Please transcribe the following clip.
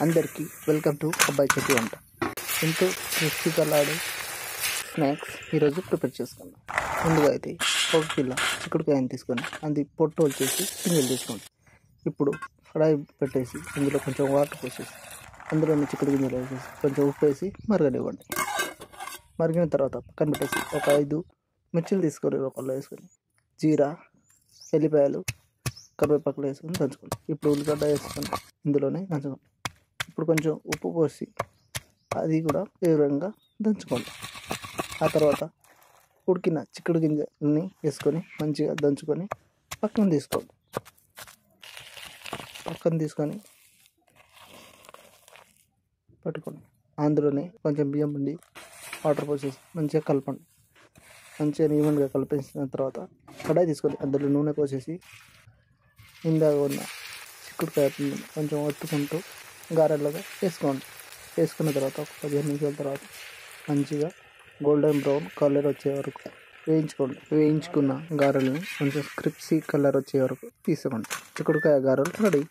అందరికీ welcome to అబ్బాయి చెట్టు వంట. ఎంతో రుచికలాడే స్నాక్స్ ఈరోజు ప్రిపేర్ చేసుకుందాం. ముందుగా అయితే ఒక కిలో చిక్కుడుకాయని తీసుకొని అది పొట్టు వచ్చేసి గింజలు తీసుకోండి. ఇప్పుడు ఫ్రై పెట్టేసి అందులో కొంచెం వాటర్ పోసేసి అందులోని చిక్కుడు గింజలు వేసేసి కొంచెం ఉప్పు వేసి మరగనివ్వండి. మరిగిన తర్వాత పక్కన పెట్టేసి ఒక 5 మిర్చిలు తీసుకొని ఒకళ్ళు వేసుకొని జీరా, ఎల్లిపాయలు, కరివేపాకులు వేసుకొని దంచుకోండి. ఇప్పుడు ఉల్లిగడ్డ వేసుకొని ఇందులోనే దంచుకోండి. ఇప్పుడు కొంచెం ఉప్పు పోసి అది కూడా ఏ విధంగా దంచుకోండి. ఆ తర్వాత ఉడికిన చిక్కుడు గింజల్ని వేసుకొని మంచిగా దంచుకొని పక్కన తీసుకోండి. పక్కన తీసుకొని పట్టుకోండి. అందులోనే కొంచెం బియ్యం పిండి వాటర్ పోసేసి మంచిగా కలపండి. మంచిగా ఈవెన్గా కలిపేసిన తర్వాత కడాయి తీసుకొని అందులో నూనె పోసేసి ఇందాక ఉన్న చిక్కుడుకాయ పిండిని కొంచెం ఒత్తుకుంటూ గారెలాగా వేసుకోండి. వేసుకున్న తర్వాత ఒక 15 నిమిషాల తర్వాత మంచిగా గోల్డెన్ బ్రౌన్ కలర్ వచ్చే వరకు వేయించుకోండి. వేయించుకున్న గారెలని కొంచెం క్రిప్సీ కలర్ వచ్చే వరకు తీసుకోండి. చిక్కుడుకాయ గారెలు రెడీ.